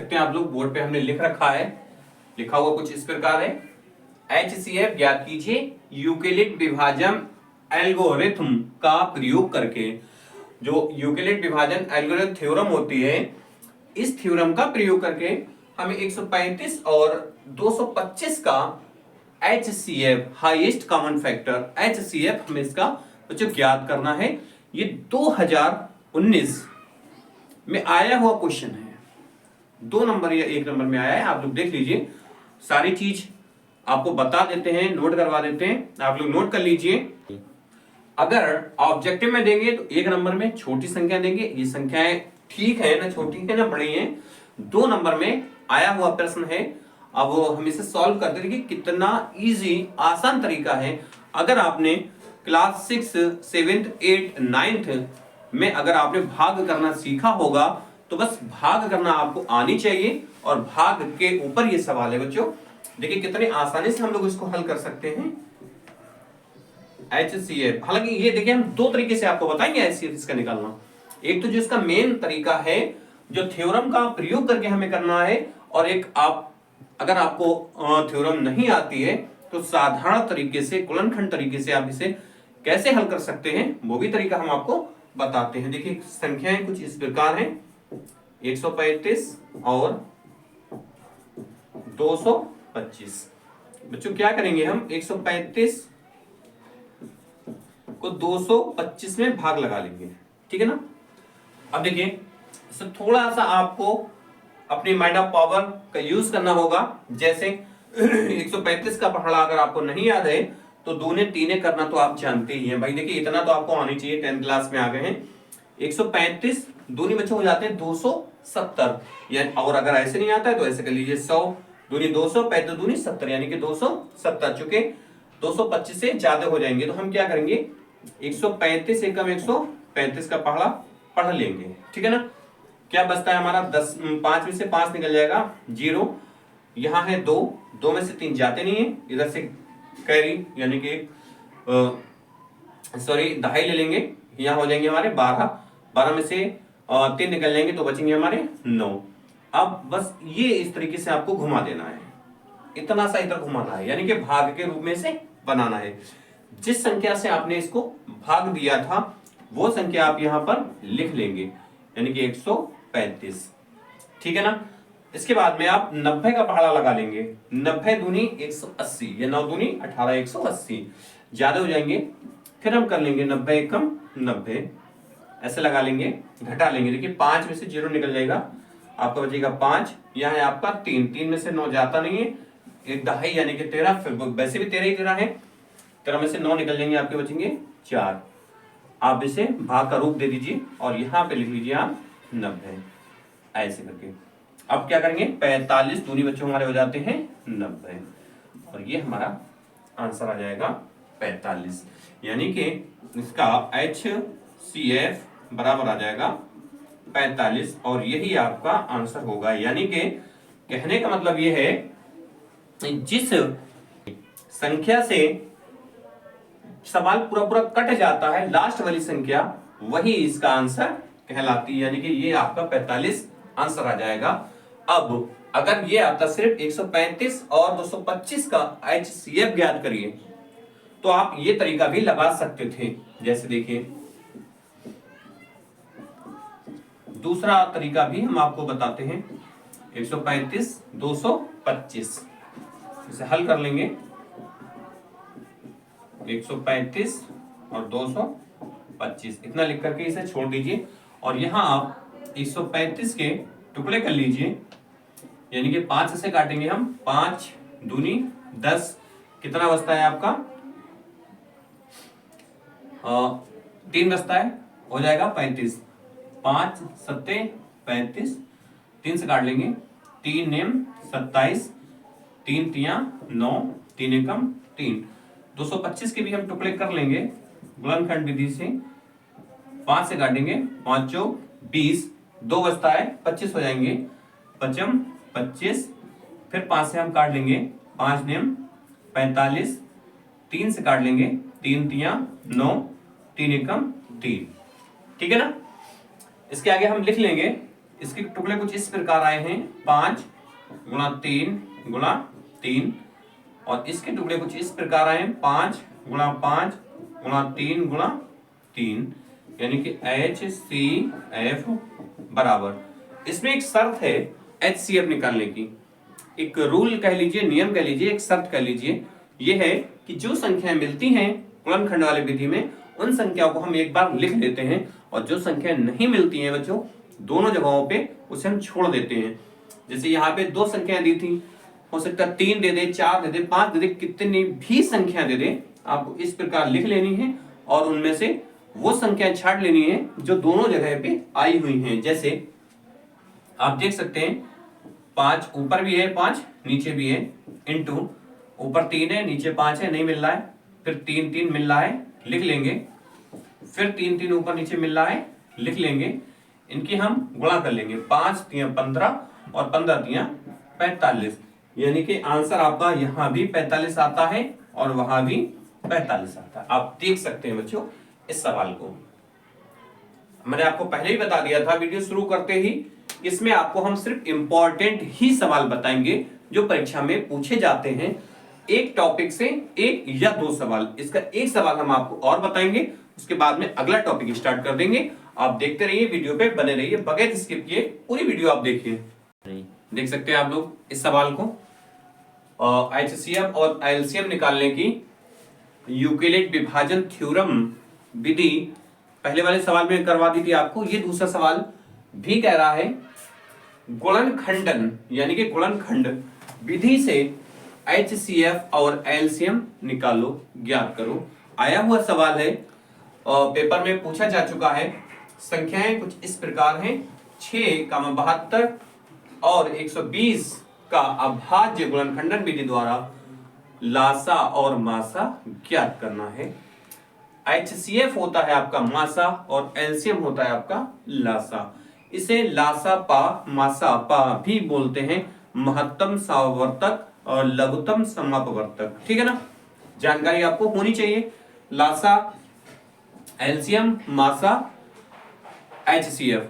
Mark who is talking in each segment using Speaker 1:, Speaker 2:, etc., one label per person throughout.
Speaker 1: सकते हैं आप लोग, बोर्ड पे हमने लिख रखा है, लिखा हुआ कुछ इस प्रकार है, HCF ज्ञात कीजिए यूक्लिड विभाजन एल्गोरिथम का प्रयोग करके। जो यूक्लिड विभाजन एल्गोरिथम थ्योरम होती है, इस थ्योरम का प्रयोग करके हमें 135 और 225 का HCF highest common factor HCF हमें इसका बच्चों ज्ञात करना है। ये 2019 में आया हुआ क्वेश्चन है, 2 नंबर या 1 नंबर में आया है, आप लोग देख लीजिए। सारी चीज आपको बता देते हैं, नोट करवा देते हैं, आप लोग नोट कर लीजिए। अगर ऑब्जेक्टिव में देंगे तो 1 नंबर में छोटी संख्या देंगे, ये संख्याएं ठीक है ना, छोटी है ना बड़ी है। 2 नंबर में आया हुआ प्रश्न है, अब हम इसे सॉल्व करते देखिए कितना इजी आसान तरीका है। अगर आपने क्लास 6, 7, 8, 9 में अगर आपने भाग करना सीखा होगा तो बस भाग करना आपको आनी चाहिए, और भाग के ऊपर ये सवाल है बच्चों। देखिए कितने आसानी से हम लोग इसको हल कर सकते हैं HCF। हालांकि ये देखिए हम 2 तरीके से आपको बताएंगे HCF इसका निकालना। एक तो जो इसका मेन तरीका है जो थ्योरम का प्रयोग करके हमें करना है, और एक आप अगर आपको थ्योरम नहीं आती है तो साधारण तरीके से, कुलनखंड तरीके से आप इसे कैसे हल कर सकते हैं वो भी तरीका हम आपको बताते हैं। देखिए संख्याएं कुछ इस प्रकार हैं, 135 और 225। बच्चों क्या करेंगे हम 135 को 225 में भाग लगा लेंगे, ठीक है ना। अब देखिए इससे थोड़ा सा आपको अपनी माइंड ऑफ पावर का यूज करना होगा। जैसे 135 का पहाड़ा अगर आपको नहीं याद है तो 2 ने 3 करना तो आप जानते ही हैं भाई। देखिए इतना तो आपको आनी चाहिए, 10th क्लास में आ गए हैं। 135 दूनी बच्चों हो जाते हैं 270, यानी और अगर ऐसे नहीं आता है तो ऐसे कर लीजिए 100 दूनी 200 पैंतीस दूनी 70, यानी कि 270। चुके 225 से ज्यादा हो जाएंगे तो हम क्या करेंगे 135 एकम 135 का पहाड़ा पढ़ लेंगे, ठीक है ना। क्या बचता है हमारा 10, 5 में से 5 निकल जाएगा 0, यहाँ है 2 में से 3 जाते नहीं है, इधर से कैरी यानी कि सॉरी दहाई ले लेंगे, यहाँ हो जाएंगे हमारे 12 में से 3 निकल जाएंगे तो बचेंगे हमारे 9। अब बस ये इस तरीके से आपको घुमा देना है, इतना सा इधर घुमाना है, यानी कि भाग के रूप में से बनाना है। जिस संख्या से आपने इसको भाग दिया था वो संख्या आप यहां पर लिख लेंगे, यानी कि 135, ठीक है ना। इसके बाद में आप 90 का पहाड़ा लगा लेंगे, 90 दूनी 180, या 9 दूनी 18, 180 ज्यादा हो जाएंगे। फिर हम कर लेंगे 90 एकम 90, ऐसे लगा लेंगे, घटा लेंगे। देखिए 5 में से 0 निकल जाएगा, आपका बचेगा 5, यहाँ है आपका 3 में से 9 जाता नहीं है, एक दहाई यानी कि 13, फिर वैसे भी 13 ही 13 है, 13 में से 9 निकल जाएंगे, आपके बचेंगे 4। आप इसे भाग का रूप दे दीजिए और यहाँ पे लिख लीजिए आप 90, ऐसे करके। अब क्या करेंगे 45 दूनी बच्चों हमारे हो जाते हैं 90, और ये हमारा आंसर आ जाएगा 45, यानी कि इसका HCF बराबर आ जाएगा 45, और यही आपका आंसर होगा। यानी कि कहने का मतलब ये है जिस संख्या से सवाल पूरा पूरा कट जाता है, लास्ट वाली संख्या वही इसका आंसर कहलाती है, यानी कि ये आपका 45 आंसर आ जाएगा। अब अगर ये आता सिर्फ 135 और 225 का HCF ज्ञात करिए तो आप ये तरीका भी लगा सकते थे। जैसे देखिए दूसरा तरीका भी हम आपको बताते हैं, 135 225 इसे हल कर लेंगे, 135 और 225 इतना लिख करके इसे छोड़ दीजिए, और यहां आप 135 के टुकड़े कर लीजिए, यानी कि 5 से काटेंगे हम, 5 दूनी 10, कितना बचता है आपका 3 बचता है, हो जाएगा 35, 5 सत्ते 35, 3 से काट लेंगे, 3 नेम 27, 3 तियां 9, 3 एकम 3, 225 के भी हम टुकड़े कर लेंगे गुणनखंड विधि से, 5 से काटेंगे, 5 चौक 20, 2 बचता है 25 हो जाएंगे, पचम 25, फिर 5 से हम काट लेंगे, 5 नेम 45, 3 से काट लेंगे, 3 तियां 9, 3 एकम 3, ठीक है ना। इसके आगे हम लिख लेंगे इसके टुकड़े कुछ इस प्रकार आए हैं, 5 गुणा 3 गुणा 3, और इसके टुकड़े कुछ इस प्रकार आए हैं, 5 गुणा 5 गुणा 3 गुणा 3, यानी कि HCF बराबर। इसमें एक शर्त है HCF निकालने की, एक रूल कह लीजिए, नियम कह लीजिए, एक शर्त कह लीजिए, ये है कि जो संख्याएं मिलती हैं गुणनखंड वाली विधि में उन संख्याओं को हम एक बार लिख लेते हैं, और जो संख्याएं नहीं मिलती हैं बच्चों दोनों जगहों पे उसे हम छोड़ देते हैं। जैसे यहाँ पे 2 संख्याएं दी थी, हो सकता है 3 दे दे, 4 दे दे, 5 दे दे, कितनी भी संख्या दे दे, आपको इस प्रकार लिख लेनी है और उनमें से वो संख्याएं छांट लेनी है जो दोनों जगह पे आई हुई हैं। जैसे आप देख सकते हैं 5 ऊपर भी है, 5 नीचे भी है, इनटू ऊपर 3 है नीचे 5 है, नहीं मिल रहा है, फिर 3 3 मिल रहा है, लिख लेंगे, फिर 3 3 ऊपर नीचे मिल रहा है, लिख लेंगे, इनकी हम गुणा कर लेंगे, 5 3 15 और 15 3 45, यानी कि आंसर आपका यहाँ भी 45 आता है और वहां भी 45 आता है। आप देख सकते हैं बच्चों इस सवाल को, मैंने आपको पहले ही बता दिया था वीडियो शुरू करते ही, इसमें आपको हम सिर्फ इंपॉर्टेंट ही सवाल बताएंगे जो परीक्षा में पूछे जाते हैं, एक टॉपिक से 1 या 2 सवाल, इसका एक सवाल हम आपको और बताएंगे, उसके बाद में अगला टॉपिक स्टार्ट कर देंगे। आप देखते रहिए, वीडियो पे बने रहिए, बगैर स्किप किए पूरी वीडियो आप देखिए। देख सकते हैं आप लोग इस सवाल को, HCF और LCM निकालने की यूक्लिड विभाजन थ्योरम विधि पहले वाले सवाल में करवा दी थी आपको, ये दूसरा सवाल भी कह रहा है गुणनखंडन यानी कि गुणनखंड विधि से HCF और LCM निकालो, ज्ञात करो। आया हुआ सवाल है, पेपर में पूछा जा चुका है। संख्याएं कुछ इस प्रकार हैं, 6,72 और 120 का अभाज्य गुणनखंडन विधि द्वारा लासा और मासा ज्ञात करना है। HCF होता है आपका मासा और LCM होता है आपका लासा। इसे लासा पा मासा पा भी बोलते हैं, महत्तम सावर्तक और लघुत्तम समापवर्तक, ठीक है ना, जानकारी आपको होनी चाहिए। लासा LCM, मासा HCF,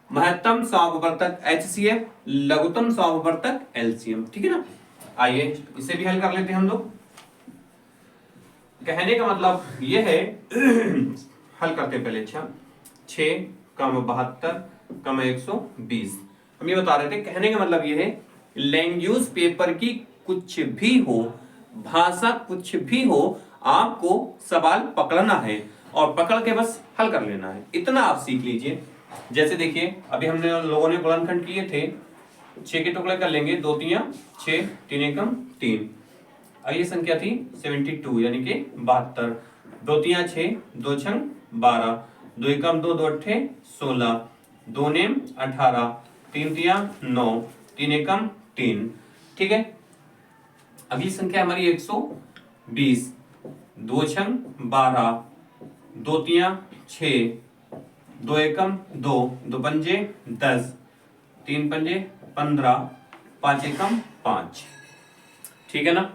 Speaker 1: महत्तम समापवर्तक HCF, लघुत्तम समापवर्तक LCM, ठीक है ना। आइए इसे भी हल कर लेते हैं हम लोग। कहने का मतलब ये है हल करते पहले, अच्छा 6 कम 72 कम 120, हम ये बता रहे थे, कहने का मतलब ये है लैंग्वेज पेपर की कुछ भी हो, भाषा कुछ भी हो, आपको सवाल पकड़ना है और पकड़ के बस हल कर लेना है, इतना आप सीख लीजिए। जैसे देखिए अभी हमने लोगों ने गुणनखंड किए थे, 6 के टुकड़े कर लेंगे, 2 3 6, 3 एकम 3, और ये संख्या थी 72 यानी कि 72, 2 3 6, 2 6 12, 2 एकम 2, 2 अट्ठे 16, 2 नेम 18, 3 3 9, 3 एकम 3, ठीक है। अभी संख्या हमारी 120, 2 6 12, 2 3 6, 2 एकम 2, 2 पंजे 10, 3 पंजे 15, 5 एकम 5, ठीक है ना।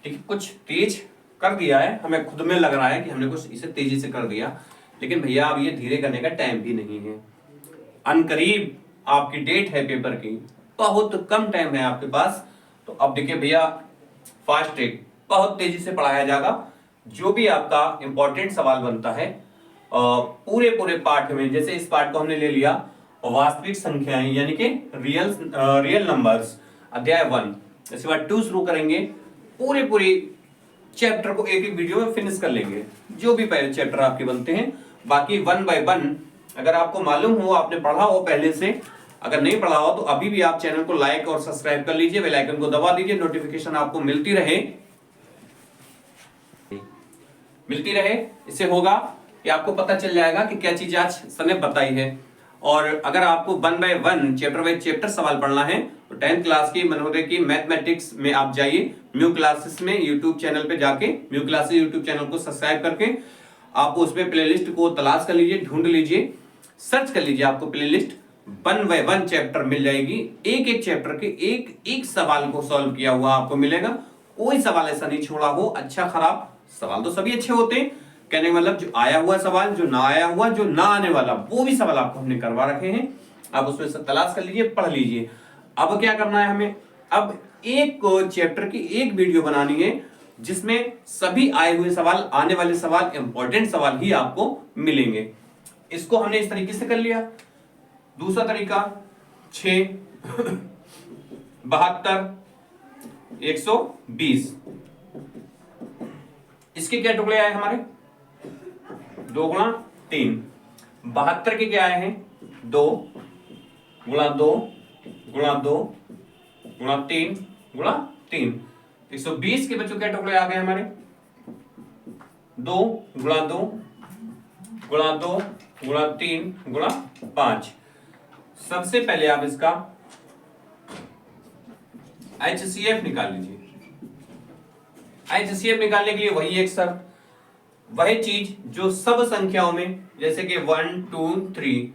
Speaker 1: ठीक, कुछ तेज कर दिया है, हमें खुद में लग रहा है कि हमने कुछ इसे तेजी से कर दिया, लेकिन भैया अब ये धीरे करने का टाइम भी नहीं है। अनकरीब आपकी डेट है पेपर की, बहुत कम टाइम है आपके पास, तो अब देखिए भैया फास्ट ट्रैक बहुत तेजी से पढ़ाया जाएगा। जो भी आपका इंपॉर्टेंट सवाल बनता है पूरे पाठ में, जैसे इस पाठ को हमने ले लिया वास्तविक संख्याएं यानी कि रियल नंबर्स, अध्याय 1, इसके बाद 2 शुरू करेंगे, पूरे चैप्टर को एक वीडियो में फिनिश कर लेंगे, जो भी पहले चैप्टर आपके बनते हैं। बाकी 1 बाय 1 अगर आपको मालूम हो, आपने पढ़ा हो पहले से, अगर नहीं पढ़ा हो तो अभी भी आप चैनल को लाइक और सब्सक्राइब कर लीजिए, बेल आइकन को दबा दीजिए, नोटिफिकेशन आपको मिलती रहे। इससे होगा कि आपको पता चल जाएगा कि क्या चीज आज सर ने बताई है। और अगर आपको 1 बाय 1 चैप्टर बाय चैप्टर सवाल पढ़ना है तो 10th क्लास की मनोदय की मैथमेटिक्स में आप जाइए, म्यू क्लासेस में यूट्यूब चैनल पे जाके, म्यू क्लासेस यूट्यूब चैनल को सब्सक्राइब करके आप उसमें प्लेलिस्ट को तलाश कर लीजिए, ढूंढ लीजिए, सर्च कर लीजिए, आपको प्लेलिस्ट 1 बाय 1 चैप्टर मिल जाएगी। एक चैप्टर के एक सवाल को सॉल्व किया हुआ आपको मिलेगा, कोई सवाल ऐसा नहीं छोड़ा हो, अच्छा खराब, सवाल तो सभी अच्छे होते हैं, कहने का मतलब जो आया हुआ सवाल, जो ना आया हुआ, जो ना आने वाला, वो भी सवाल आपको हमने करवा रखे हैं। आप उसमें से तलाश कर लीजिए, पढ़ लीजिए। अब क्या करना है हमें, अब एक चैप्टर की एक वीडियो बनानी है जिसमें सभी आए हुए सवाल, आने वाले सवाल, इंपॉर्टेंट सवाल ही आपको मिलेंगे। इसको हमने इस तरीके से कर लिया। दूसरा तरीका 6, 72, 120, इसके क्या टुकड़े आए हमारे, 2 गुणा 3। 72 के क्या आए हैं, 2 गुणा 2 गुणा 2 गुणा 3 गुणा 3। 120 के बच्चों क्या टुकड़े आ गए हमारे, 2 गुणा 2 गुणा 2 गुणा 3 गुणा 5। सबसे पहले आप इसका HCF निकाल लीजिए। HCF निकालने के लिए वही एक शर्त, वही चीज जो सब संख्याओं में, जैसे कि 1 2 3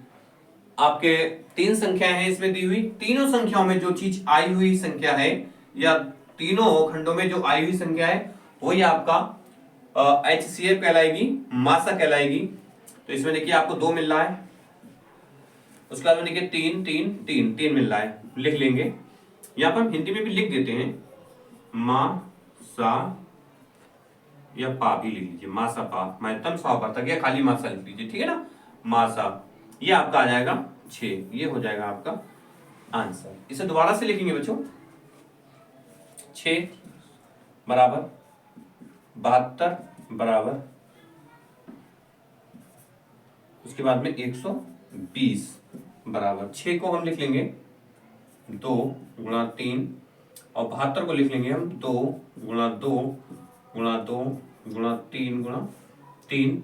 Speaker 1: आपके 3 संख्याएं हैं इसमें दी हुई, तीनों संख्याओं में जो चीज आई हुई संख्या है या तीनों खंडों में जो आई हुई संख्या है वही आपका HCF कहलाएगी, मासा कहलाएगी। तो इसमें देखिए आपको 2 मिल रहा है, उसके बाद में देखिए 3 3 3 3 मिल रहा है, लिख लेंगे। यहां पर हम हिंदी में भी लिख देते हैं, मा सा या पा भी लिख लीजिए, मासा पा, महत्तम सौ तक या खाली मासा लिख लीजिए, ठीक है ना, मासा। ये आपका आ जाएगा 6, ये हो जाएगा आपका आंसर। इसे दोबारा से लिखेंगे बच्चों, 6 बराबर 72 बराबर, उसके बाद में 120 बराबर, 6 को हम लिख लेंगे 2 गुणा 3 और 72 को लिख लेंगे हम 2 गुणा 2 गुणा 2 गुणा 3 गुणा 3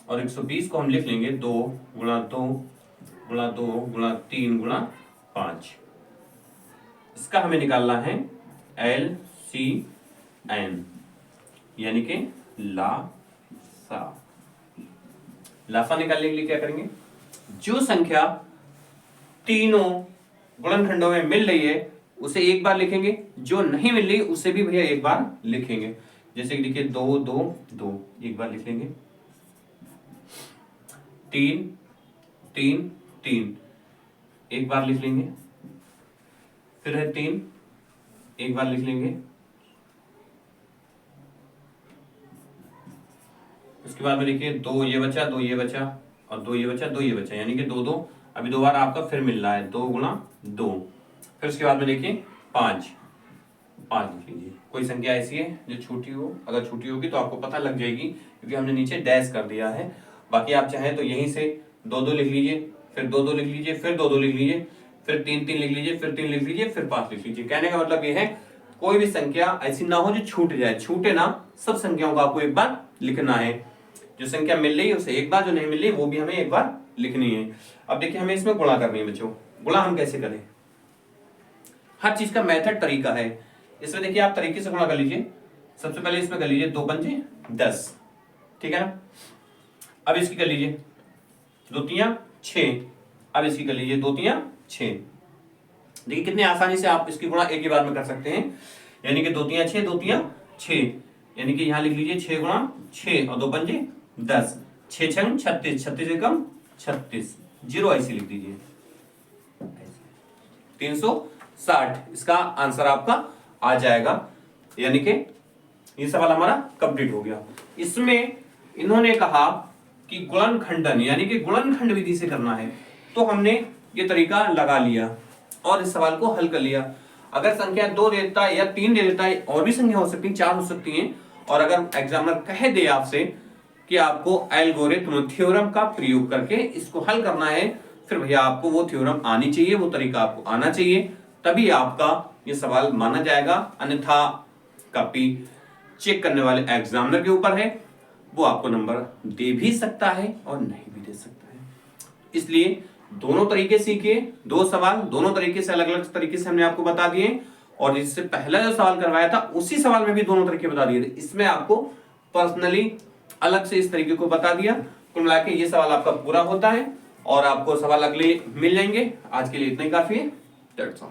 Speaker 1: और 120 को हम लिख लेंगे 2 गुणा 2 गुणा 2 गुणा 3 गुणा 5। इसका हमें निकालना है LCM यानी कि लासा। लासा निकालने के लिए क्या करेंगे, जो संख्या तीनों गुणनखंडों में मिल रही है उसे एक बार लिखेंगे, जो नहीं मिल रही उसे भी भैया एक बार लिखेंगे। जैसे कि देखिए 2 2 2 एक बार लिख लेंगे, 3 3 3 एक बार लिख लेंगे, फिर है 3 एक बार लिख लेंगे, उसके बाद में देखिए 2 ये बचा 2 ये बचा और 2 ये बचा 2 ये बचा, यानी कि 2 2 अभी दोबारा आपका फिर मिल रहा है 2 गुणा 2। फिर उसके बाद में देखिए 5 5 लिख लीजिए। कोई संख्या ऐसी है जो छोटी हो, अगर छोटी होगी तो आपको पता लग जाएगी क्योंकि हमने नीचे डैश कर दिया है। बाकी आप चाहें तो यहीं से 2 2 लिख लीजिए, फिर 2 2 लिख लीजिए, फिर 2 2 लिख लीजिए, फिर 3 3 लिख लीजिए, फिर 3 लिख लीजिए, फिर 5 लिख लीजिए। कहने का मतलब ये है कोई भी संख्या ऐसी ना हो जो छूट जाए, छूटे ना, सब संख्याओं को आपको एक बार लिखना है। जो संख्या मिल रही है उसे एक बार, जो नहीं मिल रही वो भी हमें एक बार लिखनी है। अब देखिए हमें इसमें गुणा करनी है बच्चों। गुणा हम कैसे करें, हर चीज का मेथड तरीका है। इसमें देखिए आप तरीके से गुणा कर लीजिए। सबसे पहले इसमें कर लीजिए 2 पंजे 10, ठीक है ना। अब इसकी कर लीजिए 2 3 6, अब इसकी कर लीजिए 2 3 6। देखिए कितने आसानी से आप इसकी गुणा एक ही बार में कर सकते हैं, यानी कि 2 3 6 2 3 6, यानी कि यहां लिख लीजिए 6 गुणा 6 और 2 पंजे 10, 6 6 36, 36 से कम 36, 0 ऐसे लिख दीजिए 360। इसका आंसर आपका आ जाएगा, यानी कि ये सवाल हमारा कंप्लीट हो गया। इसमें इन्होंने कहा कि गुणनखंडन यानी कि गुणनखंड विधि से करना है, तो हमने ये तरीका लगा लिया और इस सवाल को हल कर लिया। अगर संख्या 2 दे देता है या 3 दे देता है, और भी संख्या हो सकती है, 4 हो सकती हैं, और अगर एग्जामिनर कह दे आपसे कि आपको एल्गोरिथम थ्योरम का प्रयोग करके इसको हल करना है, फिर भैया आपको वो थ्योरम आनी चाहिए, वो तरीका आपको आना चाहिए, तभी आपका ये सवाल माना जाएगा। अन्यथा कॉपी चेक करने वाले एग्जामिनर के ऊपर है, वो आपको नंबर दे भी सकता है और नहीं भी दे सकता है। इसलिए दोनों तरीके सीखिए, 2 सवाल दोनों तरीके से, अलग अलग तरीके से हमने आपको बता दिए, और इससे पहला जो सवाल करवाया था उसी सवाल में भी दोनों तरीके बता दिए थे। इसमें आपको पर्सनली अलग से इस तरीके को बता दिया। कुल मिला के ये सवाल आपका पूरा होता है और आपको सवाल अगले मिल जाएंगे। आज के लिए इतना ही काफी है। That's all.